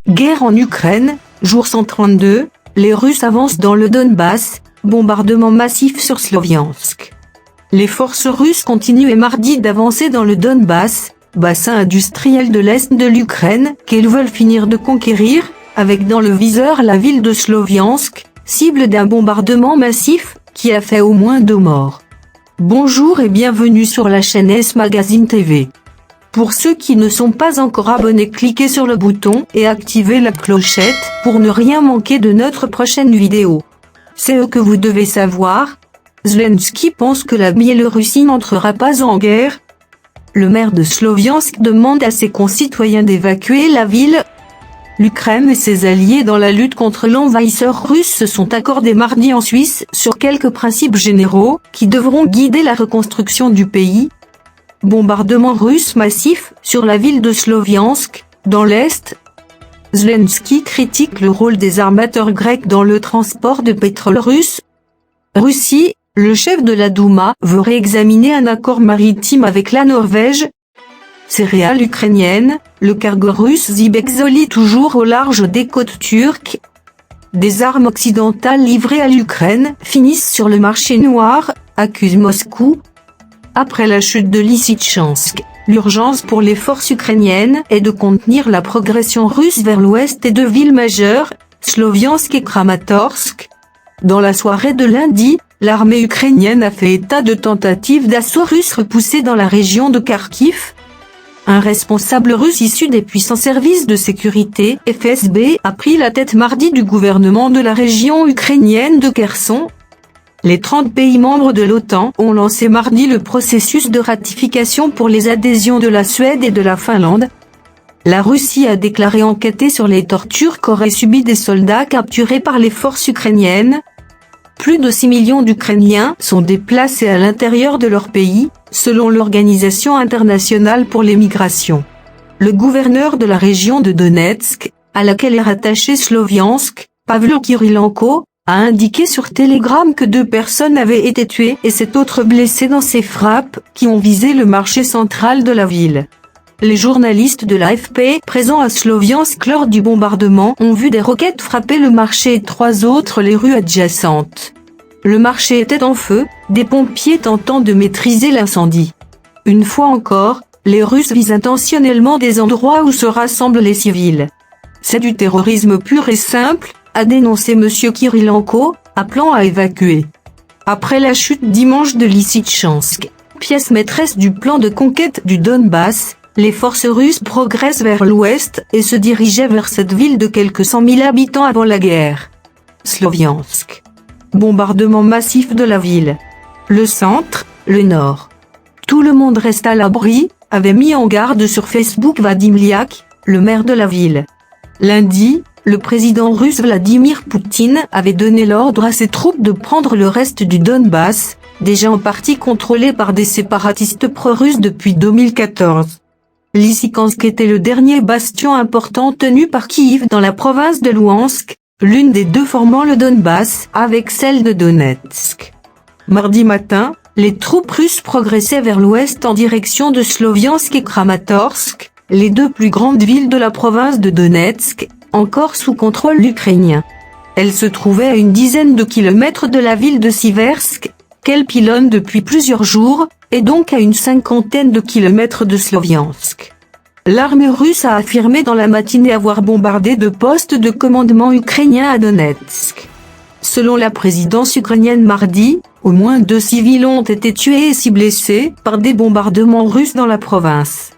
Guerre en Ukraine, jour 132, les Russes avancent dans le Donbass, bombardement massif sur Sloviansk. Les forces russes continuent mardi d'avancer dans le Donbass, bassin industriel de l'Est de l'Ukraine, qu'elles veulent finir de conquérir, avec dans le viseur la ville de Sloviansk, cible d'un bombardement massif, qui a fait au moins 2 morts. Bonjour et bienvenue sur la chaîne S Magazine TV. Pour ceux qui ne sont pas encore abonnés, cliquez sur le bouton et activez la clochette pour ne rien manquer de notre prochaine vidéo. C'est ce que vous devez savoir. Zelensky pense que la Biélorussie n'entrera pas en guerre. Le maire de Sloviansk demande à ses concitoyens d'évacuer la ville. L'Ukraine et ses alliés dans la lutte contre l'envahisseur russe se sont accordés mardi en Suisse sur quelques principes généraux qui devront guider la reconstruction du pays. Bombardement russe massif sur la ville de Sloviansk, dans l'Est. Zelensky critique le rôle des armateurs grecs dans le transport de pétrole russe. Russie, le chef de la Douma veut réexaminer un accord maritime avec la Norvège. Céréales ukrainiennes, le cargo russe Zibexoli toujours au large des côtes turques. Des armes occidentales livrées à l'Ukraine finissent sur le marché noir, accuse Moscou. Après la chute de Lysychansk, l'urgence pour les forces ukrainiennes est de contenir la progression russe vers l'ouest et de villes majeures, Sloviansk et Kramatorsk. Dans la soirée de lundi, l'armée ukrainienne a fait état de tentatives d'assaut russe repoussées dans la région de Kharkiv. Un responsable russe issu des puissants services de sécurité, FSB, a pris la tête mardi du gouvernement de la région ukrainienne de Kherson. Les 30 pays membres de l'OTAN ont lancé mardi le processus de ratification pour les adhésions de la Suède et de la Finlande. La Russie a déclaré enquêter sur les tortures qu'auraient subies des soldats capturés par les forces ukrainiennes. Plus de 6 millions d'Ukrainiens sont déplacés à l'intérieur de leur pays, selon l'Organisation internationale pour les migrations. Le gouverneur de la région de Donetsk, à laquelle est rattaché Sloviansk, Pavlo Kyrylenko, a indiqué sur Telegram que 2 personnes avaient été tuées et 7 autres blessées dans ces frappes qui ont visé le marché central de la ville. Les journalistes de l'AFP présents à Sloviansk lors du bombardement ont vu des roquettes frapper le marché et 3 autres les rues adjacentes. Le marché était en feu, des pompiers tentant de maîtriser l'incendie. Une fois encore, les Russes visent intentionnellement des endroits où se rassemblent les civils. C'est du terrorisme pur et simple, a dénoncé M. Kyrylenko, appelant à évacuer. Après la chute dimanche de Lysychansk, pièce maîtresse du plan de conquête du Donbass, les forces russes progressent vers l'ouest et se dirigeaient vers cette ville de quelques 100 000 habitants avant la guerre. Sloviansk. Bombardement massif de la ville. Le centre, le nord. Tout le monde reste à l'abri, avait mis en garde sur Facebook Vadim Liak, le maire de la ville. Lundi, le président russe Vladimir Poutine avait donné l'ordre à ses troupes de prendre le reste du Donbass, déjà en partie contrôlé par des séparatistes pro-russes depuis 2014. Lysychansk était le dernier bastion important tenu par Kiev dans la province de Louhansk, l'une des 2 formant le Donbass avec celle de Donetsk. Mardi matin, les troupes russes progressaient vers l'ouest en direction de Sloviansk et Kramatorsk, les 2 plus grandes villes de la province de Donetsk, encore sous contrôle ukrainien. Elles se trouvaient à une dizaine de kilomètres de la ville de Siversk, qu'elle pilonne depuis plusieurs jours, et donc à une 50aine de kilomètres de Sloviansk. L'armée russe a affirmé dans la matinée avoir bombardé 2 postes de commandement ukrainiens à Donetsk. Selon la présidence ukrainienne mardi, au moins 2 civils ont été tués et 6 blessés par des bombardements russes dans la province.